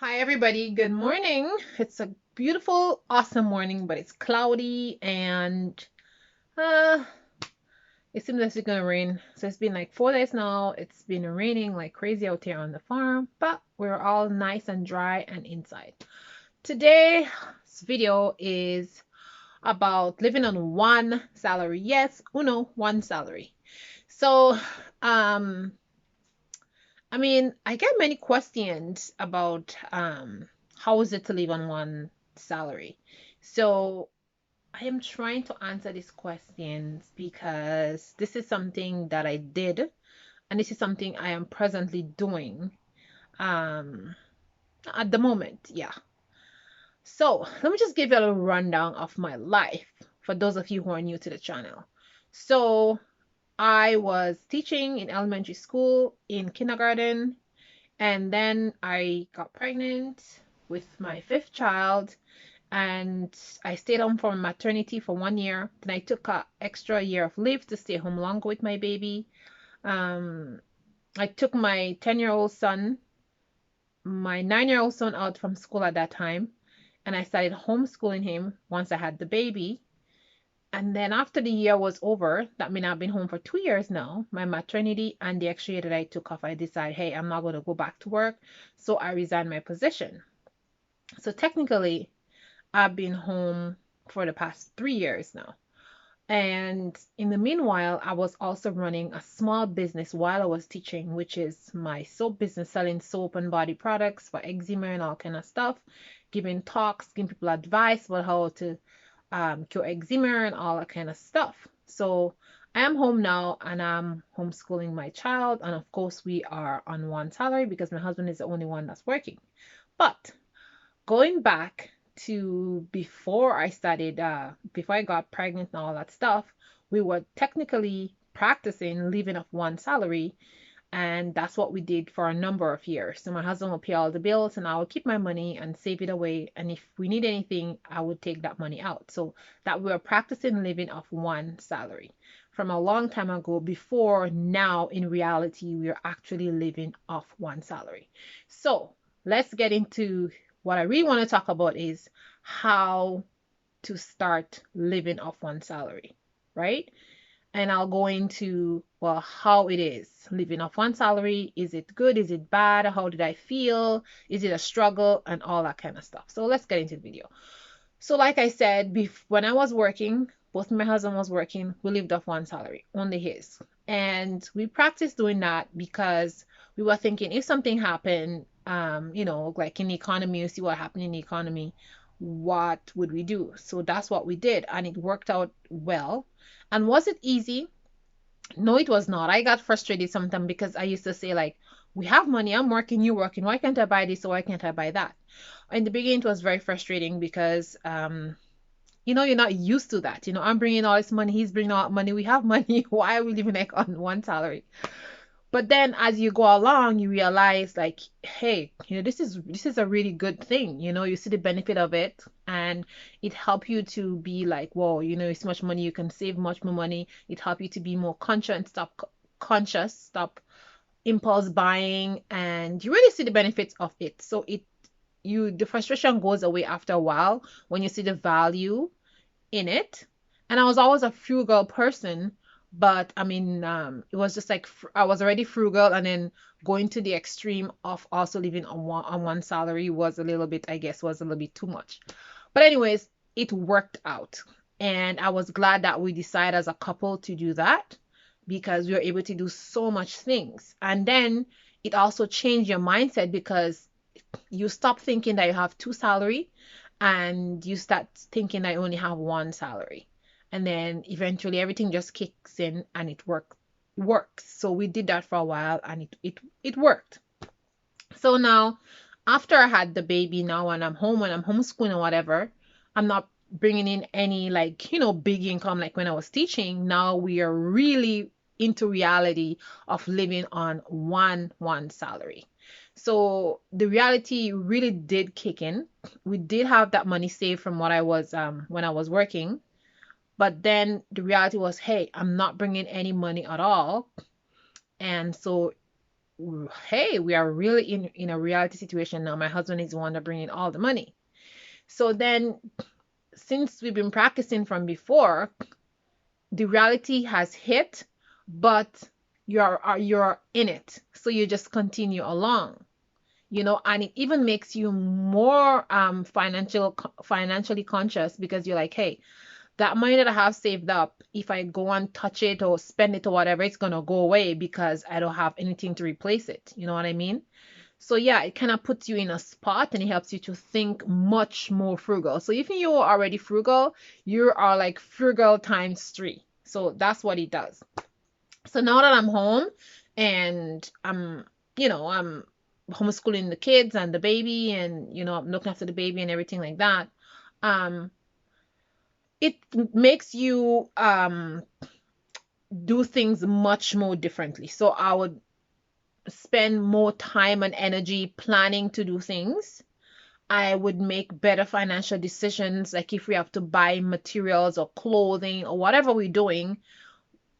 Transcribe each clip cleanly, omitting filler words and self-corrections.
Hi, everybody. Good morning. It's a beautiful, awesome morning, but it's cloudy and uh, it seems like it's gonna rain. So it's been like 4 days now. It's been raining like crazy out here on the farm, but we're all nice and dry and inside. Today's video is about living on one salary. Yes, uno, one salary. So, um, I get many questions about how is it to live on one salary. So I am trying to answer these questions because this is something that I did, and this is something I am presently doing um at the moment. Yeah. So let me just give you a little rundown of my life for those of you who are new to the channel. So I was teaching in elementary school, in kindergarten, and then I got pregnant with my fifth child, and I stayed home for maternity for 1 year. Then I took an extra year of leave to stay home longer with my baby. Um, I took my 10-year-old son, my 9-year-old son out from school at that time, and I started homeschooling him once I had the baby. And then after the year was over, that means I've been home for 2 years now, my maternity and the extra year that I took off, I decided, hey, I'm not going to go back to work. So I resigned my position. So technically, I've been home for the past 3 years now. And in the meanwhile, I was also running a small business while I was teaching, which is my soap business, selling soap and body products for eczema and all kind of stuff, giving talks, giving people advice about how to cure eczema and all that kind of stuff. So I am home now and I'm homeschooling my child. And of course, we are on one salary because my husband is the only one that's working. But going back to before I got pregnant and all that stuff, we were technically practicing living off one salary, and that's what we did for a number of years. So my husband would pay all the bills and I would keep my money and save it away, and if we need anything I would take that money out. So that we were practicing living off one salary from a long time ago. Before now, in reality, we are actually living off one salary. So let's get into what I really want to talk about is how to start living off one salary, right? And I'll go into, well, how it is living off one salary. Is it good? Is it bad? How did I feel? Is it a struggle? And all that kind of stuff. So let's get into the video. So like I said, when I was working, both my husband was working, we lived off one salary, only his. And we practiced doing that because we were thinking if something happened, like in the economy, you see what happened in the economy, what would we do? So that's what we did, and it worked out well. And was it easy? No, it was not. I got frustrated sometimes because I used to say, like, we have money, I'm working, you working. Why can't I buy this or why can't I buy that? In the beginning, it was very frustrating because, you're not used to that. I'm bringing all this money, he's bringing all that money, we have money. Why are we living like on one salary? But then as you go along, you realize like, hey, this is a really good thing. You see the benefit of it, and it help you to be like, whoa, so much money you can save, much more money. It help you to be more conscious and stop impulse buying, and you really see the benefits of it. So the frustration goes away after a while when you see the value in it. And I was always a frugal person, but it was just like I was already frugal, and then going to the extreme of also living on one salary was a little bit, I guess, was a little bit too much. But anyways, it worked out, and I was glad that we decided as a couple to do that because we were able to do so much things. And then it also changed your mindset because you stop thinking that you have two salary and you start thinking that you only have one salary. And then eventually everything just kicks in and it works. So we did that for a while and it worked. So now after I had the baby, now when I'm home, when I'm homeschooling or whatever, I'm not bringing in any like, big income like when I was teaching. Now we are really into reality of living on one salary. So the reality really did kick in. We did have that money saved from what I was when I was working, but then the reality was, hey, I'm not bringing any money at all, and so hey, we are really in a reality situation now. My husband is the one that bringing all the money. So then, since we've been practicing from before, the reality has hit, but you're in it. So you just continue along, and it even makes you more financially conscious, because you're like, hey, that money that I have saved up, if I go and touch it or spend it or whatever, it's gonna go away because I don't have anything to replace it. You know what I mean? So yeah, it kind of puts you in a spot and it helps you to think much more frugal. So if you're already frugal, you are like frugal times three. So that's what it does. So now that I'm home and I'm homeschooling the kids and the baby, and I'm looking after the baby and everything like that, um, it makes you do things much more differently. So I would spend more time and energy planning to do things. I would make better financial decisions. Like if we have to buy materials or clothing or whatever we're doing,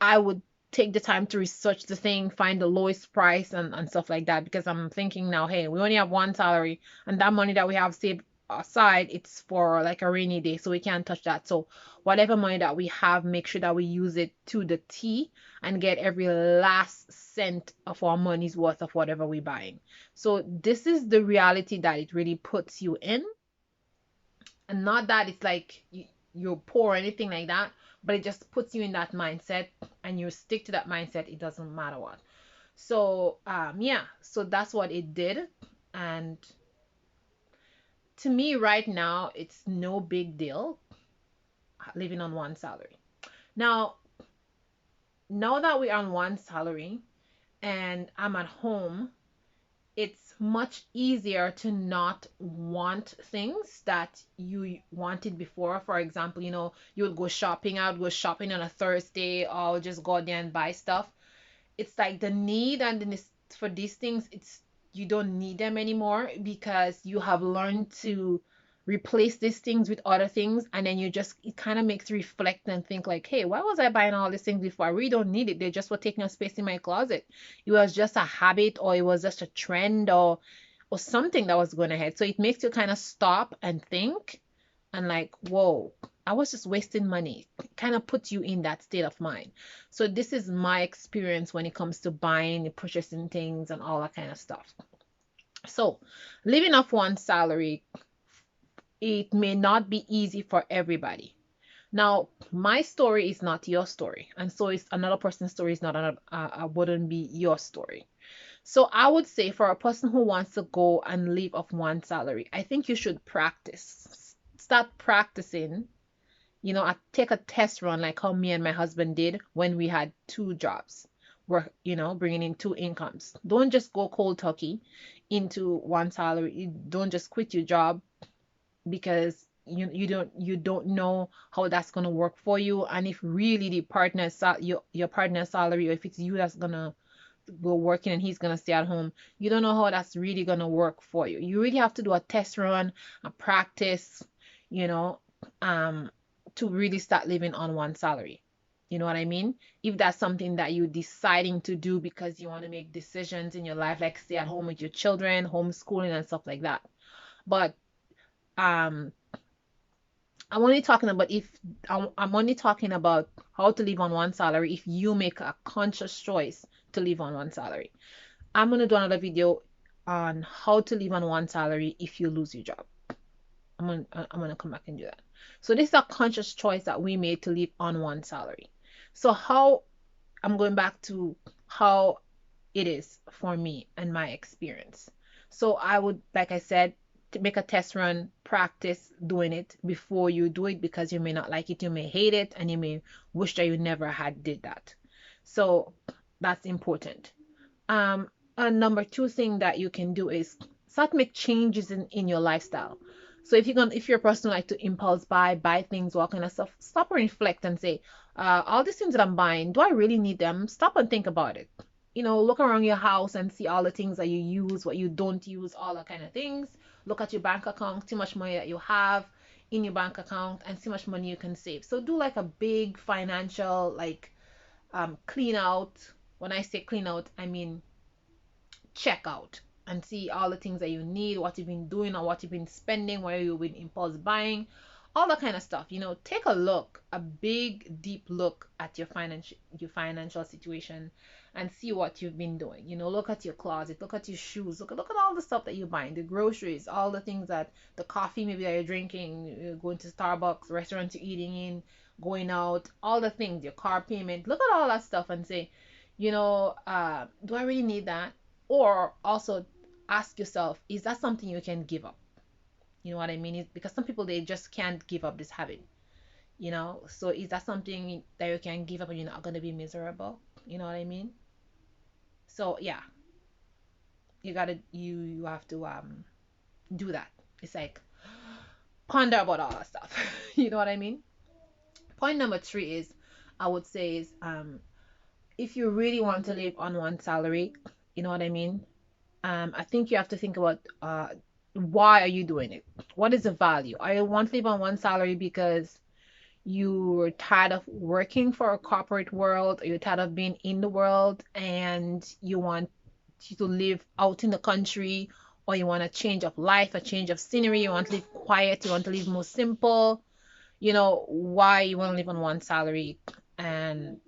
I would take the time to research the thing, find the lowest price and stuff like that. Because I'm thinking now, hey, we only have one salary, and that money that we have saved aside, it's for like a rainy day, so we can't touch that. So whatever money that we have, make sure that we use it to the T and get every last cent of our money's worth of whatever we're buying. So this is the reality that it really puts you in, and not that it's like you're poor or anything like that, but it just puts you in that mindset, and you stick to that mindset, it doesn't matter what. So yeah, so that's what it did. And to me right now, it's no big deal living on one salary. Now, now that we're on one salary and I'm at home, it's much easier to not want things that you wanted before. For example, you would go shopping. I would go shopping on a Thursday, or just go out there and buy stuff. It's like the need and for these things, it's you don't need them anymore, because you have learned to replace these things with other things, and then it kind of makes you reflect and think like, hey, why was I buying all these things before? I really don't need it. They just were taking up space in my closet. It was just a habit, or it was just a trend, or something that was going ahead. So it makes you kind of stop and think, and like, whoa, I was just wasting money. It kind of puts you in that state of mind. So this is my experience when it comes to buying, purchasing things, and all that kind of stuff. So living off one salary, it may not be easy for everybody. Now, my story is not your story, and so is another person's story is not wouldn't be your story. So I would say, for a person who wants to go and live off one salary, I think you should practice. Start practicing. I take a test run like how me and my husband did when we had two jobs. We're, bringing in two incomes. Don't just go cold turkey into one salary. Don't just quit your job because you don't know how that's gonna work for you, and if really the your partner's salary, or if it's you that's gonna go working and he's gonna stay at home, you don't know how that's really gonna work for you. You really have to do a test run, a practice, you know, um, to really start living on one salary. You know what I mean? If that's something that you're deciding to do because you want to make decisions in your life, like stay at home with your children, homeschooling and stuff like that. But um I'm only talking about if I'm only talking about how to live on one salary if you make a conscious choice to live on one salary. I'm gonna do another video on how to live on one salary if you lose your job. I'm gonna come back and do that. So this is a conscious choice that we made to live on one salary. So how I'm going back to how it is for me and my experience. So I would, like I said, to make a test run, practice doing it before you do it, because you may not like it, you may hate it, and you may wish that you never had did that. So that's important. A number two thing that you can do is start make changes in your lifestyle. So if you're a person who like to impulse buy things, all kind of stuff, stop and reflect and say, all these things that I'm buying, do I really need them? Stop and think about it. Look around your house and see all the things that you use, what you don't use, all that kind of things. Look at your bank account, see how much money that you have in your bank account, and see how much money you can save. So do like a big financial, like, clean out. When I say clean out, I mean check out and see all the things that you need, what you've been doing or what you've been spending, where you've been impulse buying, all that kind of stuff. Take a look, a big deep look at your financial situation and see what you've been doing. Look at your closet, look at your shoes, look at all the stuff that you're buying, the groceries, all the things, that the coffee maybe that you're drinking, you're going to Starbucks, restaurants you're eating in, going out, all the things, your car payment. Look at all that stuff and say, do I really need that? Or also ask yourself, is that something you can give up? You know what I mean? Because some people, they just can't give up this habit. So is that something that you can give up and you're not going to be miserable? You know what I mean? So yeah, you have to do that. It's like ponder about all that stuff. You know what I mean? Point number 3 is, I would say, is if you really want to live on one salary, you know what I mean? I think you have to think about, why are you doing it? What is the value? I want to live on one salary because you're tired of working for a corporate world, or you're tired of being in the world, and you want to live out in the country, or you want a change of life, a change of scenery, you want to live quiet, you want to live more simple. Why you want to live on one salary, and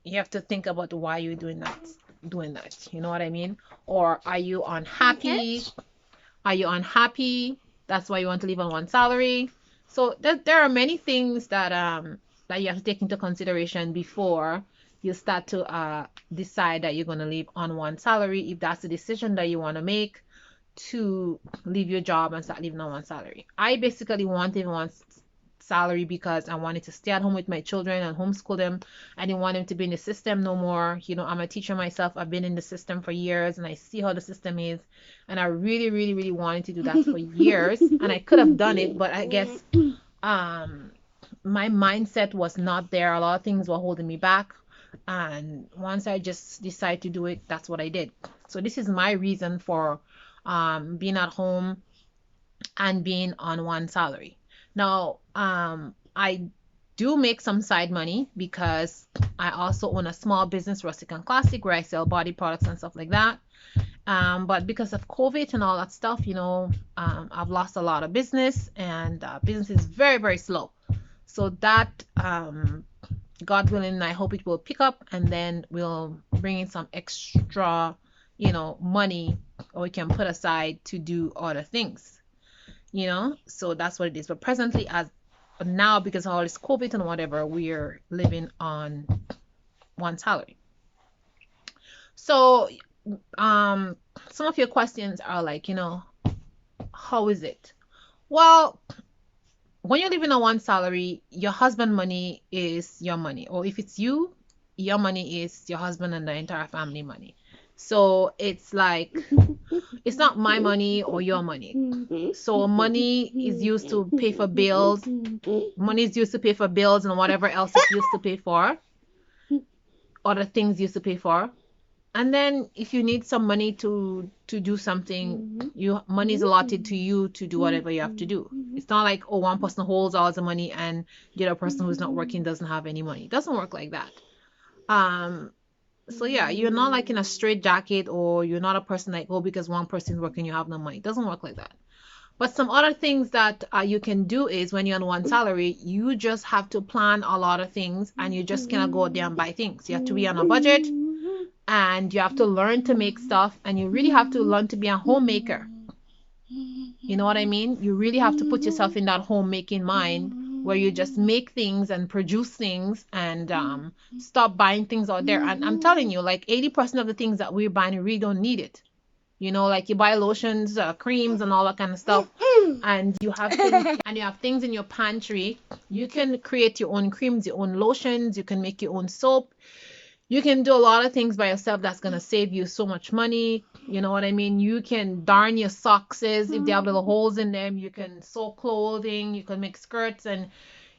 you have to think about why you're doing that. You know what I mean? Or are you unhappy? Are you unhappy? That's why you want to live on one salary. So there are many things that you have to take into consideration before you start to decide that you're going to live on one salary, if that's the decision that you want to make, to leave your job and start living on one salary. I basically wanted one salary because I wanted to stay at home with my children and homeschool them. I didn't want them to be in the system no more. I'm a teacher myself. I've been in the system for years and I see how the system is. And I really, really, really wanted to do that for years. And I could have done it, but I guess my mindset was not there. A lot of things were holding me back. And once I just decided to do it, that's what I did. So this is my reason for being at home and being on one salary. Now, I do make some side money because I also own a small business, Rustic and Classic, where I sell body products and stuff like that. But because of COVID and all that stuff, I've lost a lot of business, and business is very, very slow. So that, God willing, I hope it will pick up, and then we'll bring in some extra, money, or we can put aside to do other things. So that's what it is. But presently, as now, because of all this COVID and whatever, we're living on one salary. So some of your questions are like, how is it? Well, when you're living on one salary, your husband money is your money, or if it's you, your money is your husband and the entire family money. So it's like, it's not my money or your money. So money is used to pay for bills. Money is used to pay for bills and whatever else it's used to pay for, other things used to pay for. And then if you need some money to do something, money is allotted to you to do whatever you have to do. It's not like, oh, one person holds all the money and the other person who's not working doesn't have any money. It doesn't work like that. So yeah, you're not like in a straight jacket, or you're not a person like, oh, because one person's working, you have no money. It doesn't work like that. But some other things that you can do is, when you're on one salary, you just have to plan a lot of things, and you just cannot go out there and buy things. You have to be on a budget, and you have to learn to make stuff, and you really have to learn to be a homemaker. You know what I mean? You really have to put yourself in that homemaking mind, where you just make things and produce things, and stop buying things out there. And I'm telling you, like 80% of the things that we're buying, we really don't need it. Like you buy lotions, creams, and all that kind of stuff, and you have things in your pantry. You can create your own creams, your own lotions. You can make your own soap. You can do a lot of things by yourself that's going to save you so much money. You know what I mean? You can darn your socks if they have little holes in them. You can sew clothing. You can make skirts, and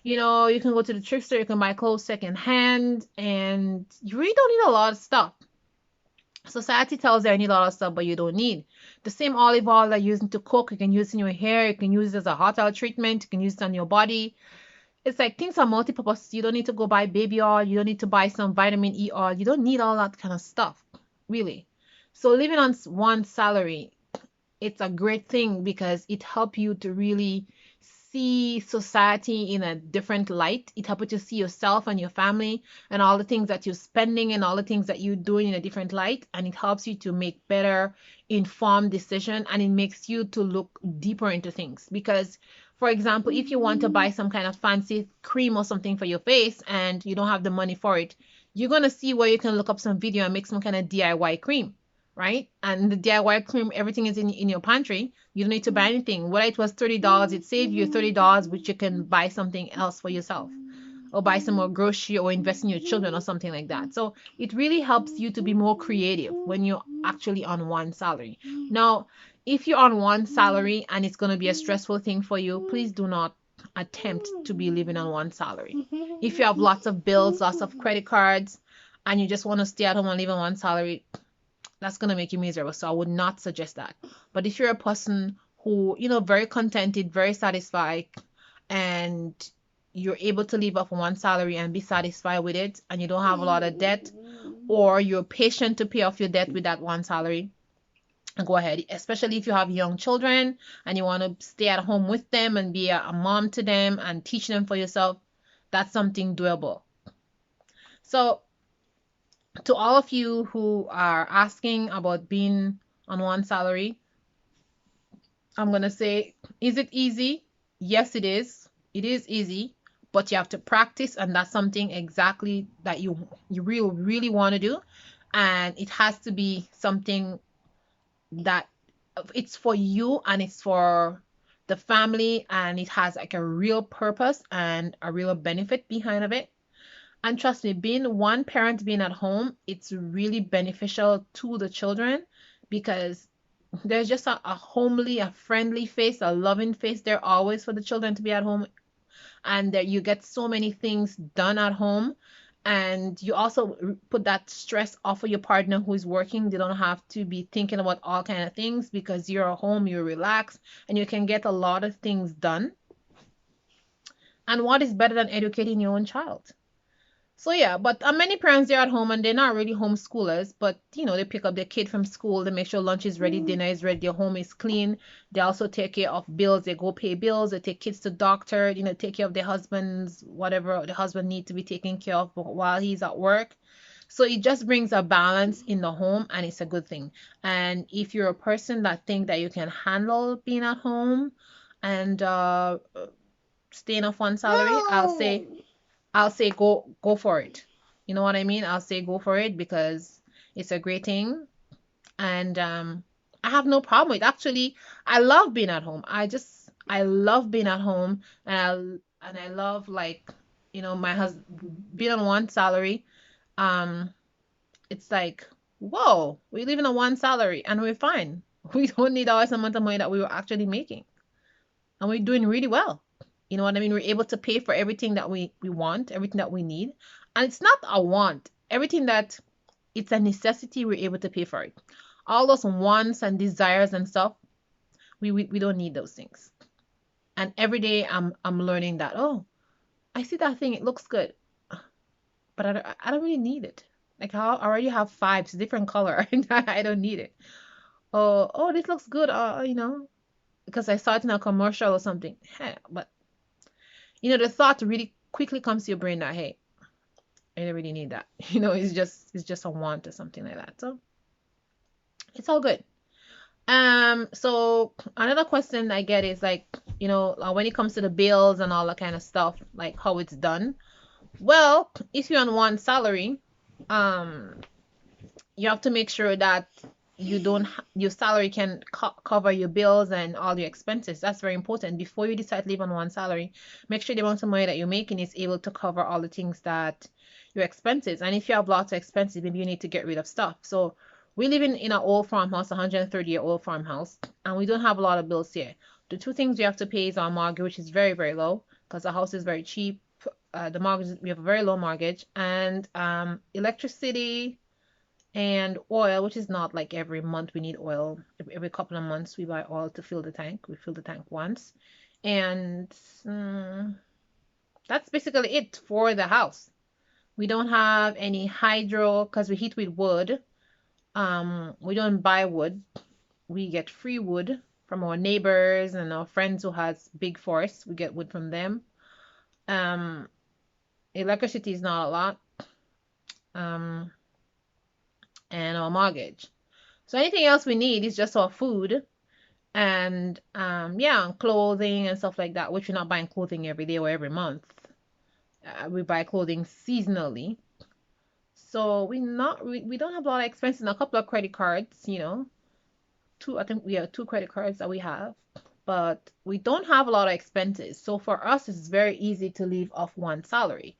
you can go to the thrift store. You can buy clothes secondhand, and you really don't need a lot of stuff. Society tells you I need a lot of stuff, but you don't need. The same olive oil that you're using to cook, you can use in your hair. You can use it as a hot oil treatment. You can use it on your body. It's like, things are multi-purpose. You don't need to go buy baby oil. You don't need to buy some vitamin E oil. You don't need all that kind of stuff, really. So living on one salary, it's a great thing because it helps you to really see society in a different light. It helps you to see yourself and your family and all the things that you're spending and all the things that you're doing in a different light. And it helps you to make better informed decision, and it makes you to look deeper into things. Because for example, if you want to buy some kind of fancy cream or something for your face and you don't have the money for it, you're going to see where you can look up some video and make some kind of DIY cream, right? And the DIY cream, everything is in your pantry. You don't need to buy anything. Whether it was $30, it saved you $30, which you can buy something else for yourself, or buy some more grocery, or invest in your children or something like that. So it really helps you to be more creative when you're actually on one salary. Now, if you're on one salary and it's going to be a stressful thing for you, please do not attempt to be living on one salary. If you have lots of bills, lots of credit cards, and you just want to stay at home and live on one salary, that's going to make you miserable. So I would not suggest that. But if you're a person who, very contented, very satisfied, and you're able to live off one salary and be satisfied with it, and you don't have a lot of debt, or you're patient to pay off your debt with that one salary, go ahead. Especially if you have young children and you want to stay at home with them and be a mom to them and teach them for yourself, that's something doable. So to all of you who are asking about being on one salary, I'm going to say, is it easy? Yes, it is. It is easy, but you have to practice, and that's something exactly that you really want to do. And it has to be something that it's for you and it's for the family, and it has like a real purpose and a real benefit behind of it. And trust me, being one parent, being at home, it's really beneficial to the children, because there's just a homely, a friendly face, a loving face there always for the children to be at home. And that you get so many things done at home. And you also put that stress off of your partner who's working. They don't have to be thinking about all kind of things, because you're at home, you're relaxed, and you can get a lot of things done. And what is better than educating your own child? So yeah, but many parents, they're at home and they're not really homeschoolers, but they pick up their kid from school, they make sure lunch is ready, dinner is ready, their home is clean. They also take care of bills, they go pay bills, they take kids to doctor, take care of their husbands, whatever the husband need to be taken care of while he's at work. So it just brings a balance in the home, and it's a good thing. And if you're a person that think that you can handle being at home and staying off one salary, I'll say go for it. You know what I mean? I'll say go for it, because it's a great thing. And I have no problem with it. Actually, I love being at home. I love being at home, and I love, like, my husband being on one salary. Um it's like, whoa, we live in a one salary and we're fine. We don't need all this amount of money that we were actually making. And we're doing really well. You know what I mean? We're able to pay for everything that we want, everything that we need. And it's not a want. Everything that it's a necessity, we're able to pay for it. All those wants and desires and stuff, we don't need those things. And every day I'm learning that, oh, I see that thing, it looks good, but I don't really need it. Like, I already have five, it's a different color. I don't need it. Oh, this looks good, because I saw it in a commercial or something. But the thought really quickly comes to your brain that, hey, I don't really need that. It's just a want or something like that. So it's all good. So another question I get is, like, when it comes to the bills and all that kind of stuff, like how it's done. Well, if you're on one salary, um, you have to make sure that you don't your salary can cover your bills and all your expenses. That's very important. Before you decide to live on one salary, make sure the amount of money that you're making is able to cover all the things that your expenses. And if you have lots of expenses, maybe you need to get rid of stuff. So we live in an old farmhouse, 130-year-old farmhouse, and we don't have a lot of bills here. The two things we have to pay is our mortgage, which is very, very low because the house is very cheap. The mortgage, we have a very low mortgage, and electricity and oil, which is not like every month we need oil. Every couple of months we buy oil to fill the tank. We fill the tank once. And that's basically it for the house. We don't have any hydro because we heat with wood. We don't buy wood. We get free wood from our neighbors and our friends who has big forests. We get wood from them. Um, Electricity is not a lot. Um, and our mortgage. So anything else we need is just our food and yeah, clothing and stuff like that, which we're not buying clothing every day or every month. We buy clothing seasonally. So we don't have a lot of expenses and a couple of credit cards, two, I think we have two credit cards that we have, but we don't have a lot of expenses. So for us, it's very easy to live off one salary.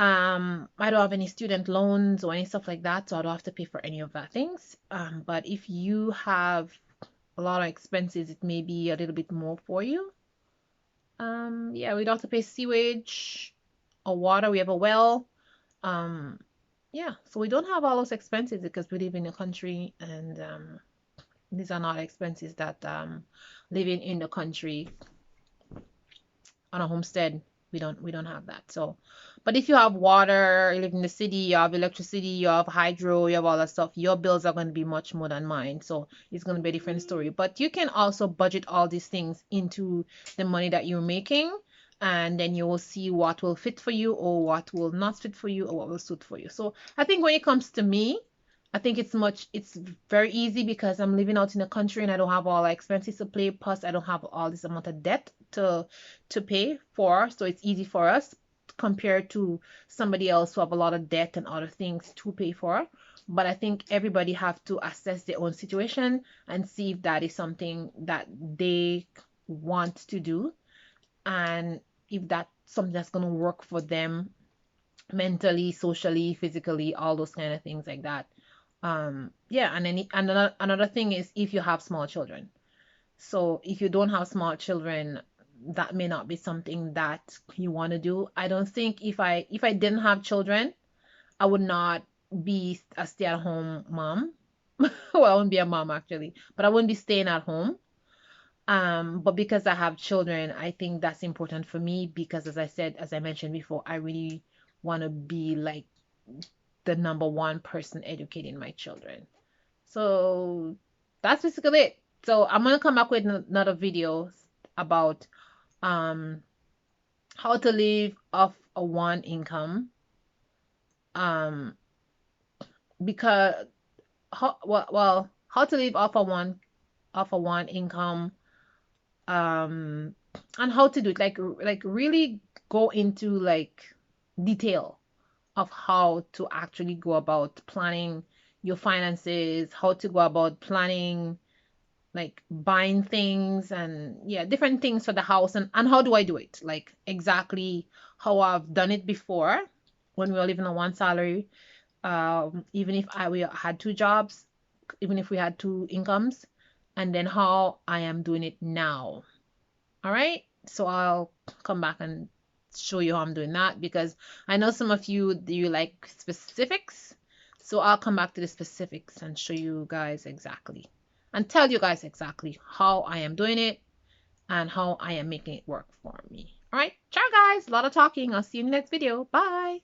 I don't have any student loans or any stuff like that, so I don't have to pay for any of that things. But if you have a lot of expenses, it may be a little bit more for you. Yeah, we don't have to pay sewage or water. We have a well. Um, yeah, so we don't have all those expenses because we live in the country, and these are not expenses that living in the country on a homestead, we don't have that. So, but if you have water, you live in the city, you have electricity, you have hydro, you have all that stuff, your bills are going to be much more than mine. So it's going to be a different story. But you can also budget all these things into the money that you're making, and then you will see what will fit for you or what will not fit for you or what will suit for you. So I think when it comes to me, I think it's very easy because I'm living out in the country and I don't have all the expenses to pay. Plus, I don't have all this amount of debt to pay for, so it's easy for us compared to somebody else who have a lot of debt and other things to pay for. But I think everybody have to assess their own situation and see if that is something that they want to do, and if that's something that's going to work for them mentally, socially, physically, all those kind of things like that. Yeah, and then another thing is if you have small children. So if you don't have small children, that may not be something that you want to do. I don't think if I didn't have children, I would not be a stay-at-home mom. Well, I wouldn't be a mom actually, but I wouldn't be staying at home. But because I have children, I think that's important for me because as I mentioned before, I really want to be like the number one person educating my children. So that's basically it. So I'm gonna come back with another video about um how to live off a one income. Um because how to live off a one income, um and how to do it, like really go into like detail of how to actually go about planning your finances, how to go about planning like buying things and yeah, different things for the house, and how do I do it? Like exactly how I've done it before when we were living on one salary. Even if we had two jobs, even if we had two incomes, and then how I am doing it now. All right. So I'll come back and show you how I'm doing that because I know some of you like specifics. So I'll come back to the specifics and show you guys exactly and tell you guys exactly how I am doing it and how I am making it work for me. All right. Ciao guys. A lot of talking. I'll see you in the next video. Bye.